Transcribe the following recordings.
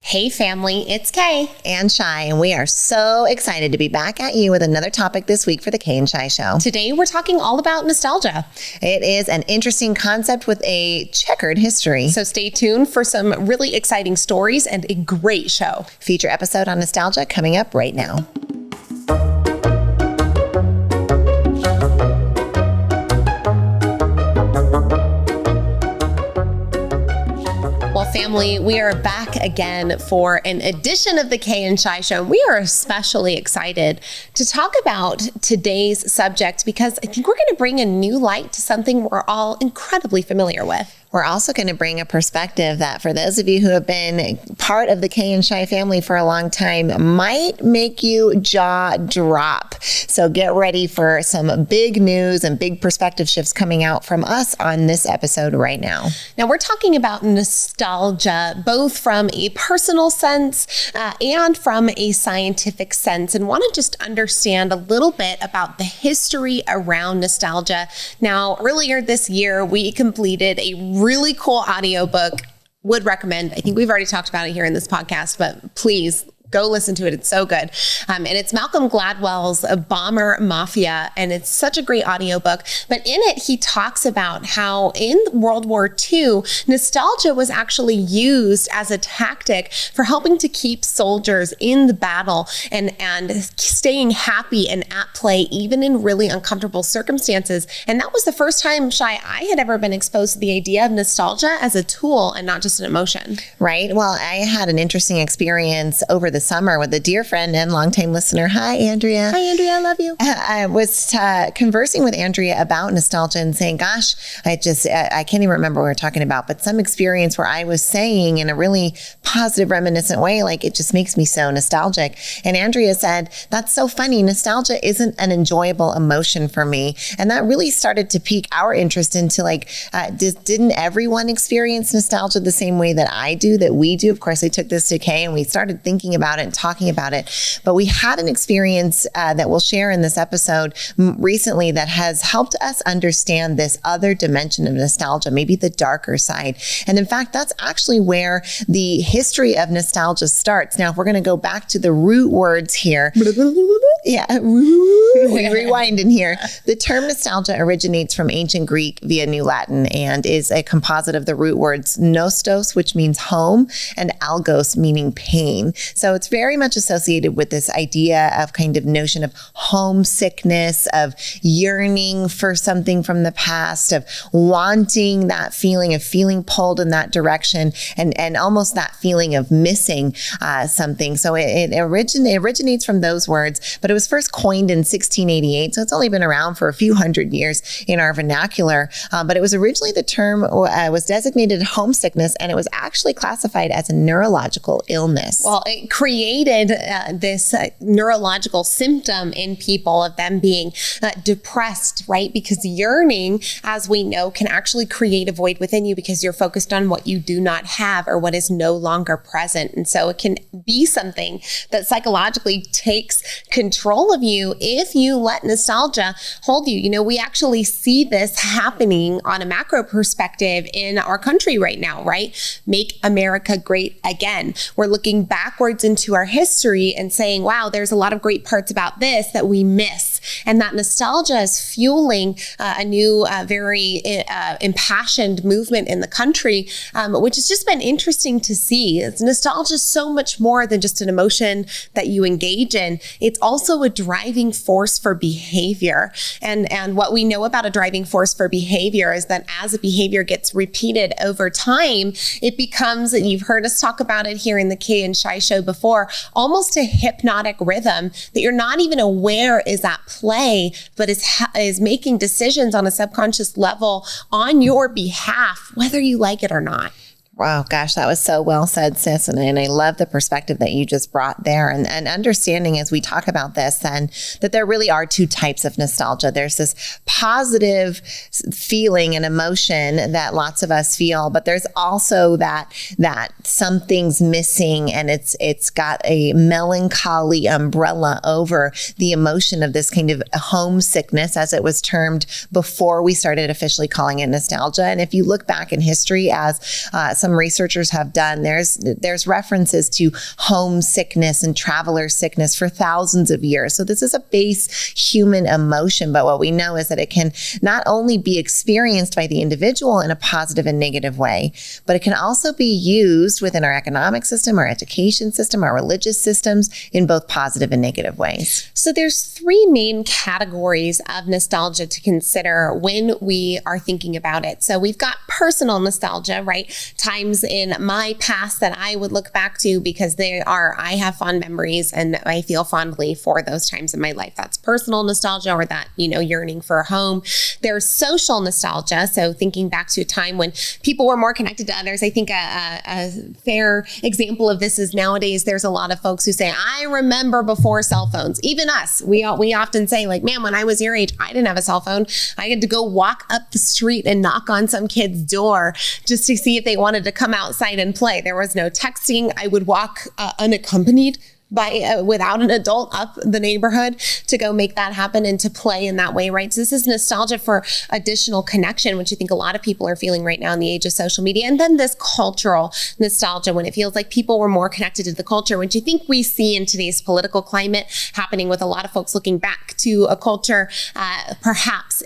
Hey family, it's Kay and Shi, and we are so excited to be back at you with another topic this week for the Kay and Shi Show. Today we're talking all about nostalgia. It is an interesting concept with a checkered history. So stay tuned for some really exciting stories and a great show. Feature episode on nostalgia coming up right now. Family, we are back again for an edition of the Kay and Shi Show. We are especially excited to talk about today's subject because I think we're going to bring a new light to something we're all incredibly familiar with. We're also going to bring a perspective that for those of you who have been part of the Kay and Shi family for a long time might make you jaw drop. So get ready for some big news and big perspective shifts coming out from us on this episode right now. Now we're talking about nostalgia, both from a personal sense and from a scientific sense, and want to just understand a little bit about the history around nostalgia. Now, earlier this year, we completed a really cool audiobook. Would recommend. I think we've already talked about it here in this podcast, but please go listen to it. It's so good. And it's Malcolm Gladwell's Bomber Mafia, and it's such a great audiobook. But in it, he talks about how in World War II, nostalgia was actually used as a tactic for helping to keep soldiers in the battle and staying happy and at play, even in really uncomfortable circumstances. And that was the first time, Shi, I had ever been exposed to the idea of nostalgia as a tool and not just an emotion. Right. Well, I had an interesting experience over the summer with a dear friend and longtime listener. Hi, Andrea. Hi, Andrea. I love you. I was conversing with Andrea about nostalgia and saying, gosh, I can't even remember what we were talking about, but some experience where I was saying in a really positive, reminiscent way, like, it just makes me so nostalgic. And Andrea said, that's so funny. Nostalgia isn't an enjoyable emotion for me. And that really started to pique our interest into didn't everyone experience nostalgia the same way that I do, that we do? Of course, I took this to Kay and we started thinking about it and talking about it. But we had an experience that we'll share in this episode recently that has helped us understand this other dimension of nostalgia, maybe the darker side. And in fact, that's actually where the history of nostalgia starts. Now, if we're going to go back to the root words here, we rewind in here. The term nostalgia originates from ancient Greek via New Latin and is a composite of the root words nostos, which means home, and algos, meaning pain. So it's very much associated with this idea of kind of notion of homesickness, of yearning for something from the past, of wanting that feeling, of feeling pulled in that direction, and almost that feeling of missing something. So it originates from those words, but it was first coined in 1688. So it's only been around for a few hundred years in our vernacular. But it was originally, the term was designated homesickness, and it was actually classified as a neurological illness. Well, it created this neurological symptom in people of them being depressed, right? Because yearning, as we know, can actually create a void within you because you're focused on what you do not have or what is no longer present. And so it can be something that psychologically takes control of you if you let nostalgia hold you. You know, we actually see this happening on a macro perspective in our country right now, right? Make America great again. We're looking backwards into our history and saying, wow, there's a lot of great parts about this that we miss. And that nostalgia is fueling a new, very impassioned movement in the country, which has just been interesting to see. Nostalgia is so much more than just an emotion that you engage in. It's also a driving force for behavior. And what we know about a driving force for behavior is that as a behavior gets repeated over time, it becomes, and you've heard us talk about it here in the Kay and Shi Show before, almost a hypnotic rhythm that you're not even aware is at play, but is making decisions on a subconscious level on your behalf, whether you like it or not. Wow, gosh, that was so well said, sis. And I love the perspective that you just brought there, and understanding as we talk about this, then, that there really are two types of nostalgia. There's this positive feeling and emotion that lots of us feel, but there's also that something's missing, and it's got a melancholy umbrella over the emotion of this kind of homesickness, as it was termed before we started officially calling it nostalgia. And if you look back in history, as some researchers have done, there's references to homesickness and traveler sickness for thousands of years. So this is a base human emotion, but what we know is that it can not only be experienced by the individual in a positive and negative way, but it can also be used within our economic system, our education system, our religious systems in both positive and negative ways. So there's three main categories of nostalgia to consider when we are thinking about it. So we've got personal nostalgia, right? Times in my past that I would look back to because I have fond memories and I feel fondly for those times in my life. That's personal nostalgia, or that, yearning for a home. There's social nostalgia. So thinking back to a time when people were more connected to others. I think a fair example of this is nowadays there's a lot of folks who say, I remember before cell phones. Even us, we often say like, man, when I was your age, I didn't have a cell phone. I had to go walk up the street and knock on some kid's door just to see if they wanted to come outside and play. There was no texting. I would walk unaccompanied without an adult up the neighborhood to go make that happen and to play in that way, right? So this is nostalgia for additional connection, which I think a lot of people are feeling right now in the age of social media. And then this cultural nostalgia, when it feels like people were more connected to the culture, which I think we see in today's political climate happening with a lot of folks looking back to a culture, perhaps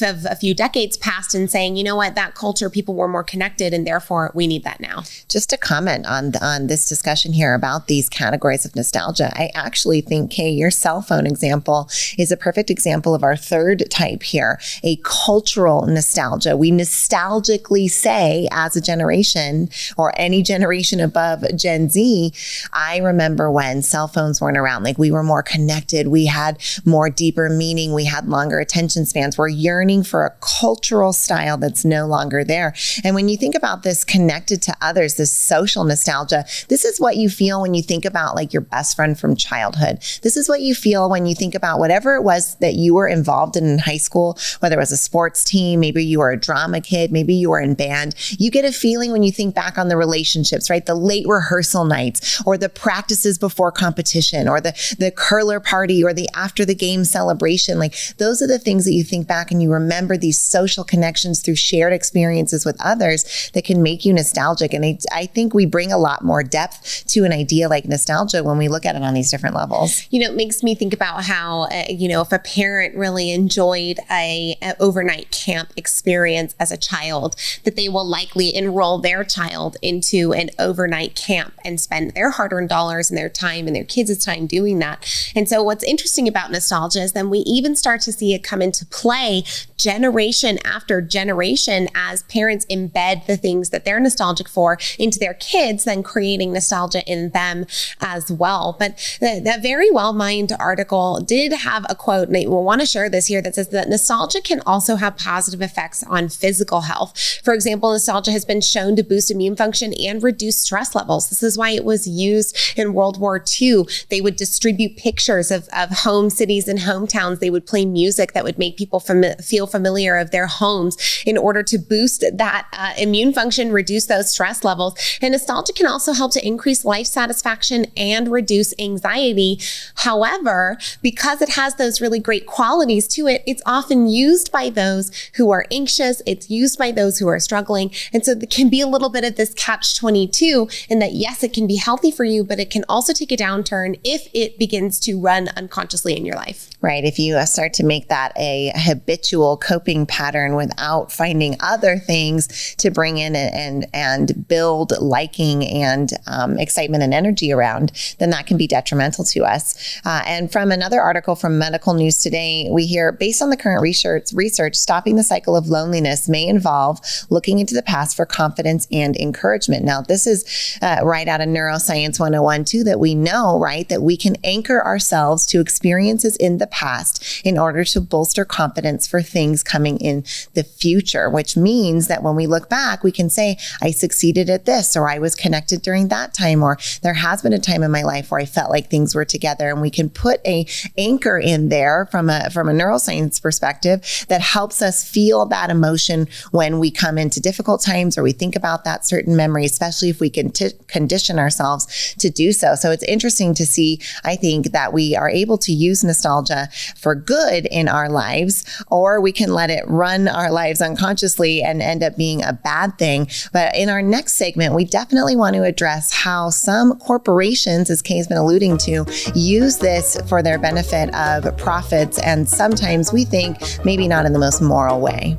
of a few decades past, and saying, you know what, that culture, people were more connected and therefore we need that now. Just to comment on this discussion here about these categories of nostalgia, I actually think, Kay, your cell phone example is a perfect example of our third type here, a cultural nostalgia. We nostalgically say, as a generation or any generation above Gen Z, I remember when cell phones weren't around. Like, we were more connected. We had more deeper meaning. We had longer attention spans. We're yearning for a cultural style that's no longer there. And when you think about this connected to others, this social nostalgia, this is what you feel when you think about like your best friend from childhood. This is what you feel when you think about whatever it was that you were involved in high school, whether it was a sports team, maybe you were a drama kid, maybe you were in band. You get a feeling when you think back on the relationships, right? The late rehearsal nights, or the practices before competition, or the curler party, or the after the game celebration. Like, those are the things that you think back and you remember these social connections through shared experiences with others that can make you nostalgic. And I think we bring a lot more depth to an idea like nostalgia when we look at it on these different levels. It makes me think about how, if a parent really enjoyed an overnight camp experience as a child, that they will likely enroll their child into an overnight camp and spend their hard-earned dollars and their time and their kids' time doing that. And so what's interesting about nostalgia is then we even start to see it come into play generation after generation as parents embed the things that they're nostalgic for into their kids, then creating nostalgia in them as well. But that Very Well Mind article did have a quote, and I will want to share this here, that says that nostalgia can also have positive effects on physical health. For example, nostalgia has been shown to boost immune function and reduce stress levels. This is why it was used in World War II. They would distribute pictures of home cities and hometowns. They would play music that would make people feel familiar of their homes in order to boost that immune function, reduce those stress levels. And nostalgia can also help to increase life satisfaction and reduce anxiety. However, because it has those really great qualities to it, it's often used by those who are anxious. It's used by those who are struggling. And so there can be a little bit of this catch-22 in that, yes, it can be healthy for you, but it can also take a downturn if it begins to run unconsciously in your life. Right. If you start to make that a habitual coping pattern without finding other things to bring in and build liking and excitement and energy around, then that can be detrimental to us. And from another article from Medical News Today, we hear, based on the current research, stopping the cycle of loneliness may involve looking into the past for confidence and encouragement. Now, this is right out of Neuroscience 101 too, that we know, right, that we can anchor ourselves to experiences in the past in order to bolster confidence for things coming in the future, which means that when we look back, we can say, I succeeded at this, or I was connected during that time, or there has been a time in my life life where I felt like things were together. And we can put a anchor in there from a neuroscience perspective that helps us feel that emotion when we come into difficult times or we think about that certain memory, especially if we can condition ourselves to do so. So it's interesting to see, I think, that we are able to use nostalgia for good in our lives, or we can let it run our lives unconsciously and end up being a bad thing. But in our next segment, we definitely want to address how some corporations, as Kay's been alluding to, use this for their benefit of profits, and sometimes we think maybe not in the most moral way.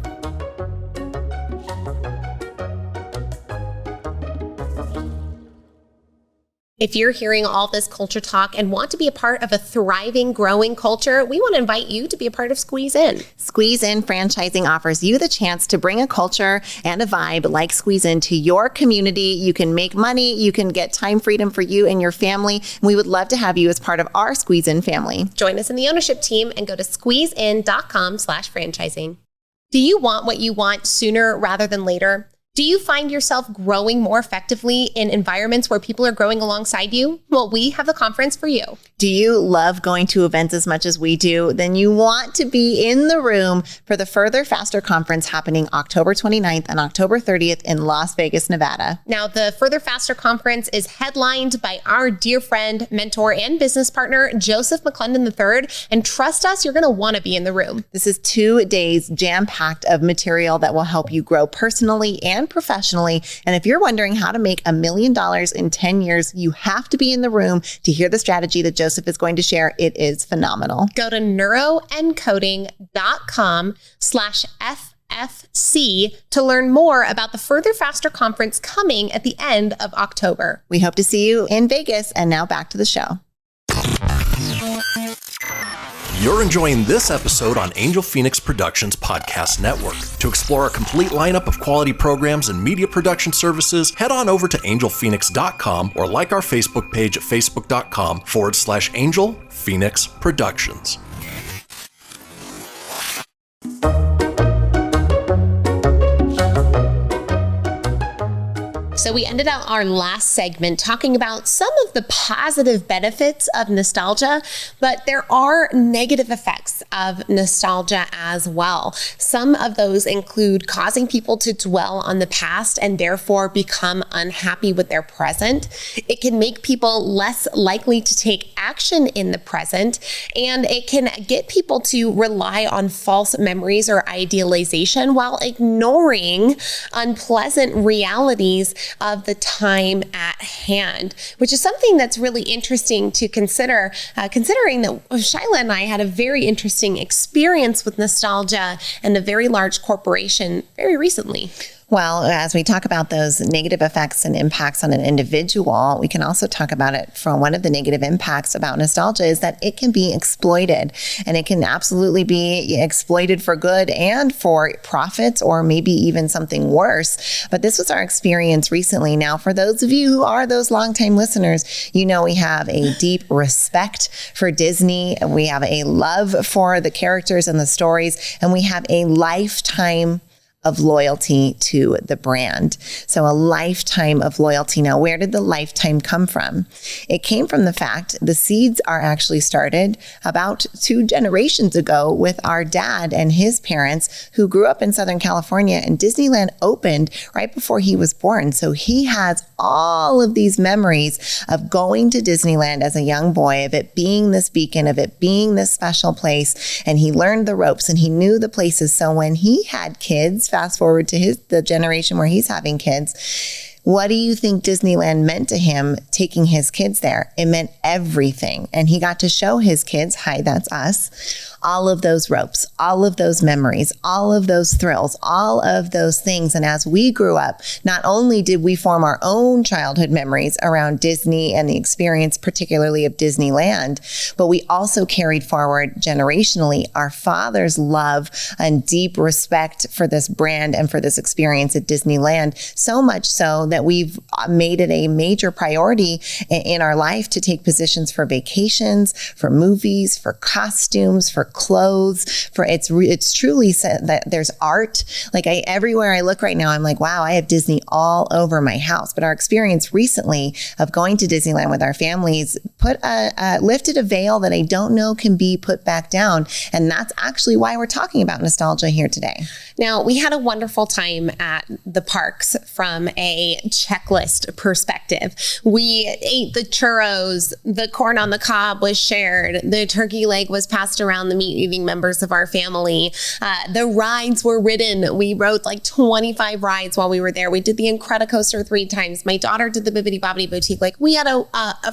If you're hearing all this culture talk and want to be a part of a thriving, growing culture, we want to invite you to be a part of Squeeze In. Squeeze In Franchising offers you the chance to bring a culture and a vibe like Squeeze In to your community. You can make money, you can get time freedom for you and your family. We would love to have you as part of our Squeeze In family. Join us in the ownership team and go to squeezein.com/franchising. Do you want what you want sooner rather than later? Do you find yourself growing more effectively in environments where people are growing alongside you? Well, we have the conference for you. Do you love going to events as much as we do? Then you want to be in the room for the Further Faster Conference happening October 29th and October 30th in Las Vegas, Nevada. Now, the Further Faster Conference is headlined by our dear friend, mentor, and business partner, Joseph McClendon III. And trust us, you're going to want to be in the room. This is 2 days jam-packed of material that will help you grow personally and professionally. And if you're wondering how to make $1 million in 10 years, you have to be in the room to hear the strategy that Joseph is going to share. It is phenomenal. Go to neuroencoding.com/FFC to learn more about the Further Faster Conference coming at the end of October. We hope to see you in Vegas. And now back to the show. You're enjoying this episode on Angel Phoenix Productions Podcast Network. To explore a complete lineup of quality programs and media production services, head on over to angelphoenix.com or like our Facebook page at facebook.com/Angel Phoenix Productions. So we ended out our last segment talking about some of the positive benefits of nostalgia, but there are negative effects of nostalgia as well. Some of those include causing people to dwell on the past and therefore become unhappy with their present. It can make people less likely to take action in the present, and it can get people to rely on false memories or idealization while ignoring unpleasant realities of the time at hand, which is something that's really interesting to consider, considering that Shyla and I had a very interesting experience with nostalgia and a very large corporation very recently. Well, as we talk about those negative effects and impacts on an individual, we can also talk about it from one of the negative impacts about nostalgia is that it can be exploited, and it can absolutely be exploited for good and for profits, or maybe even something worse. But this was our experience recently. Now, for those of you who are those longtime listeners, you know we have a deep respect for Disney. We have a love for the characters and the stories, and we have a lifetime of loyalty to the brand. So a lifetime of loyalty. Now, where did the lifetime come from? It came from the fact the seeds are actually started about 2 generations ago with our dad and his parents who grew up in Southern California, and Disneyland opened right before he was born. So he has all of these memories of going to Disneyland as a young boy, of it being this beacon, of it being this special place. And he learned the ropes and he knew the places. So when he had kids, fast forward to the generation where he's having kids, what do you think Disneyland meant to him taking his kids there? It meant everything. And he got to show his kids, hi, that's us, all of those ropes, all of those memories, all of those thrills, all of those things. And as we grew up, not only did we form our own childhood memories around Disney and the experience, particularly of Disneyland, but we also carried forward generationally our father's love and deep respect for this brand and for this experience at Disneyland, so much so that we've made it a major priority in our life to take positions for vacations, for movies, for costumes, for clothes, for it's truly said that there's art. Like everywhere I look right now, I'm like, wow, I have Disney all over my house. But our experience recently of going to Disneyland with our families lifted a veil that I don't know can be put back down. And that's actually why we're talking about nostalgia here today. Now, we had a wonderful time at the parks from a checklist perspective. We ate the churros, the corn on the cob was shared, the turkey leg was passed around the meat-eating members of our family. The rides were ridden. We rode like 25 rides while we were there. We did the Incredicoaster 3 times. My daughter did the Bibbidi Bobbidi Boutique. Like we had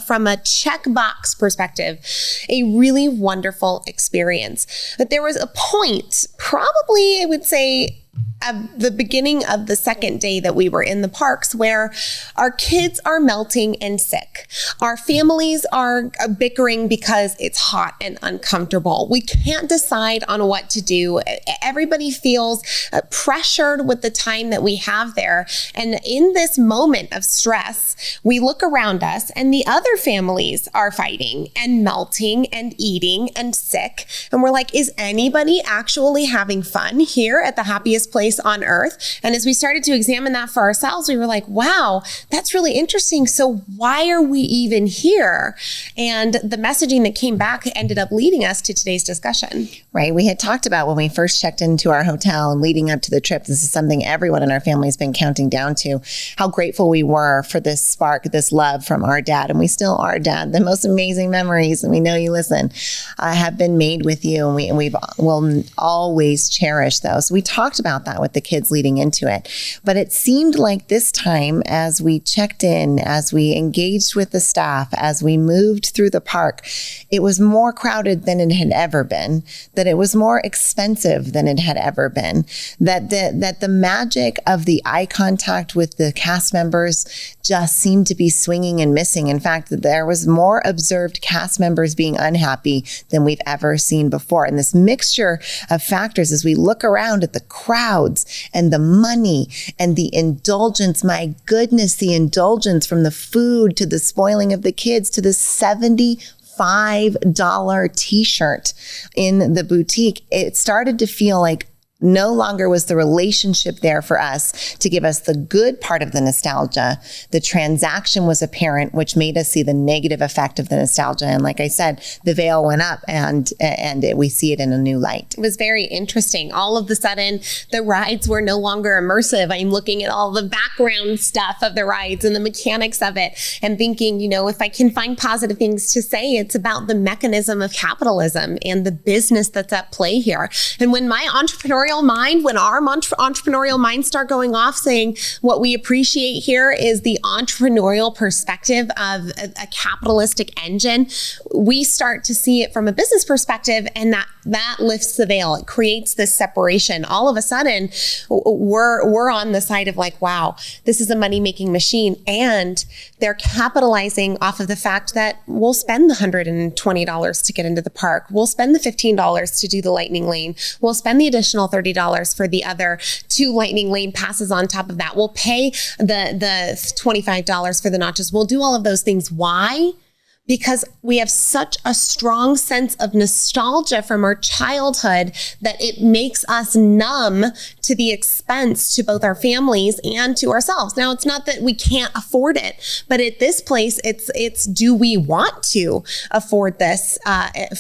from a checkbox perspective, a really wonderful experience. But there was a point, probably I would say at the beginning of the second day that we were in the parks, where our kids are melting and sick. Our families are bickering because it's hot and uncomfortable. We can't decide on what to do. Everybody feels pressured with the time that we have there. And in this moment of stress, we look around us and the other families are fighting and melting and eating and sick. And we're like, is anybody actually having fun here at the happiest place on earth? And as we started to examine that for ourselves, we were like, wow, that's really interesting. So why are we even here? And the messaging that came back ended up leading us to today's discussion. Right. We had talked about when we first checked into our hotel and leading up to the trip, this is something everyone in our family has been counting down to, how grateful we were for this spark, this love from our dad. And we still are, Dad. The most amazing memories, and we know you listen, have been made with you, and we will always cherish those. So we talked about that with the kids leading into it. But it seemed like this time, as we checked in, as we engaged with the staff, as we moved through the park, it was more crowded than it had ever been, that it was more expensive than it had ever been, that the magic of the eye contact with the cast members just seemed to be swinging and missing. In fact, there was more observed cast members being unhappy than we've ever seen before. And this mixture of factors, as we look around at the crowds and the money and the indulgence, my goodness, the indulgence from the food to the spoiling of the kids to the $75 t-shirt in the boutique, it started to feel like no longer was the relationship there for us to give us the good part of the nostalgia. The transaction was apparent, which made us see the negative effect of the nostalgia. And like I said, the veil went up and we see it in a new light. It was very interesting. All of a sudden, the rides were no longer immersive. I'm looking at all the background stuff of the rides and the mechanics of it and thinking, if I can find positive things to say, it's about the mechanism of capitalism and the business that's at play here. And when my entrepreneurial mind, when our entrepreneurial minds start going off saying what we appreciate here is the entrepreneurial perspective of a capitalistic engine, we start to see it from a business perspective, and that lifts the veil. It creates this separation. All of a sudden, we're on the side of like, wow, this is a money-making machine, and they're capitalizing off of the fact that we'll spend the $120 to get into the park. We'll spend the $15 to do the lightning lane. We'll spend the additional $30 for the other 2 lightning lane passes on top of that. We'll pay the $25 for the nachos. We'll do all of those things. Why? Because we have such a strong sense of nostalgia from our childhood that it makes us numb to the expense to both our families and to ourselves. Now, it's not that we can't afford it, but at this place, it's do we want to afford this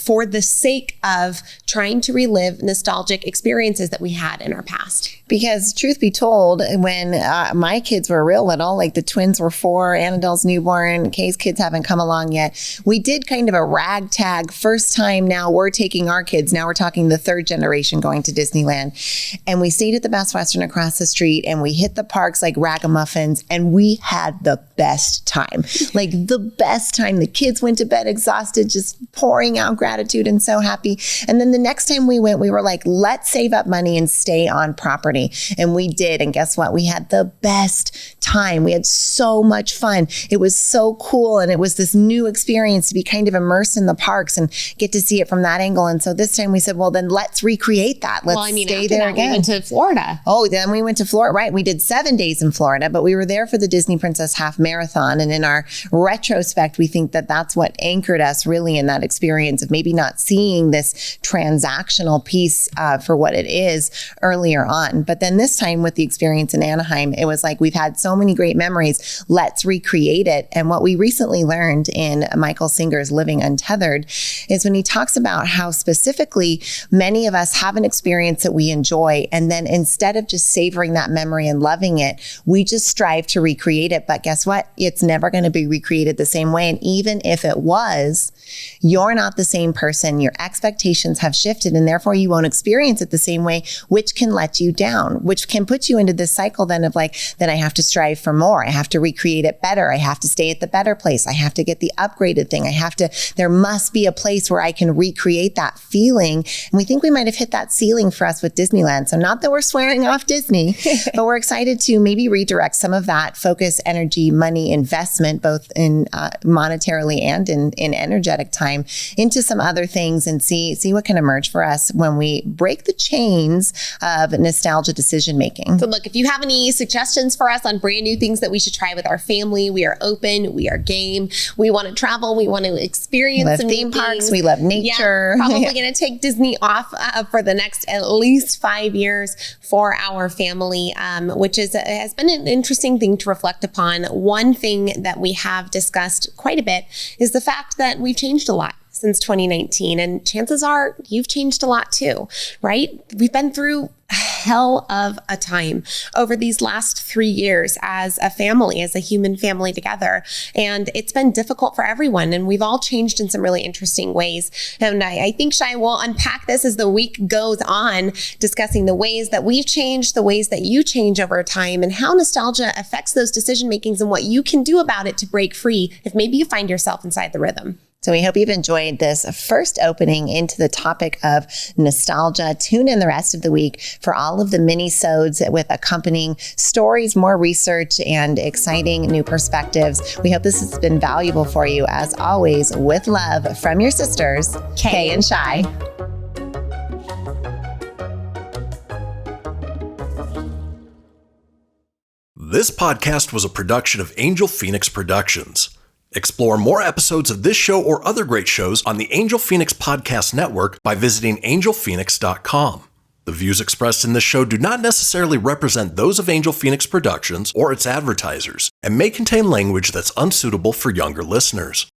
for the sake of trying to relive nostalgic experiences that we had in our past? Because truth be told, when my kids were real little, like the twins were 4, Annabelle's newborn, Kay's kids haven't come along yet, we did kind of a ragtag first time. Now we're taking our kids. Now we're talking the 3rd generation going to Disneyland. And we stayed at the Best Western across the street and we hit the parks like ragamuffins, and we had the best time, like the best time. The kids went to bed exhausted, just pouring out gratitude and so happy. And then the next time we went, we were like, let's save up money and stay on property. And we did. And guess what? We had the best time. We had so much fun. It was so cool. And it was this new experience to be kind of immersed in the parks and get to see it from that angle. And so this time we said, well, then let's recreate that. Let's stay there again. We went to Florida. Oh, then we went to Florida, right? We did 7 days in Florida, but we were there for the Disney Princess Half Marathon. And in our retrospect, we think that that's what anchored us really in that experience of maybe not seeing this transactional piece for what it is earlier on. But then this time with the experience in Anaheim, it was like, we've had so many great memories. Let's recreate it. And what we recently learned in Michael Singer's Living Untethered is when he talks about how specifically many of us have an experience that we enjoy. And then instead of just savoring that memory and loving it, we just strive to recreate it. But guess what? It's never going to be recreated the same way. And even if it was, you're not the same person. Your expectations have shifted, and therefore you won't experience it the same way, which can let you down, which can put you into this cycle then of like, then I have to strive for more. I have to recreate it better. I have to stay at the better place. I have to get the upgraded thing. There must be a place where I can recreate that feeling. And we think we might have hit that ceiling for us with Disneyland. So not that we're swearing off Disney, but we're excited to maybe redirect some of that focus, energy, money, investment, both in monetarily and in energetic time, into some other things and see what can emerge for us when we break the chains of nostalgia decision making. So look, if you have any suggestions for us on brand new things that we should try with our family, we are open, we are game. We want to travel, we want to experience we love some theme parks, things. we love nature. Yeah, probably going to take Disney off for the next at least 5 years for our family, which has been an interesting thing to reflect upon. One thing that we have discussed quite a bit is the fact that we've changed a lot since 2019. And chances are you've changed a lot too, right? We've been through a hell of a time over these last 3 years as a family, as a human family together. And it's been difficult for everyone. And we've all changed in some really interesting ways. And I think Shai will unpack this as the week goes on, discussing the ways that we've changed, the ways that you change over time, and how nostalgia affects those decision makings and what you can do about it to break free if maybe you find yourself inside the rhythm. So we hope you've enjoyed this first opening into the topic of nostalgia. Tune in the rest of the week for all of the minisodes with accompanying stories, more research, and exciting new perspectives. We hope this has been valuable for you. As always, with love from your sisters, Kay and Shai. This podcast was a production of Angel Phoenix Productions. Explore more episodes of this show or other great shows on the Angel Phoenix Podcast Network by visiting angelphoenix.com. The views expressed in this show do not necessarily represent those of Angel Phoenix Productions or its advertisers and may contain language that's unsuitable for younger listeners.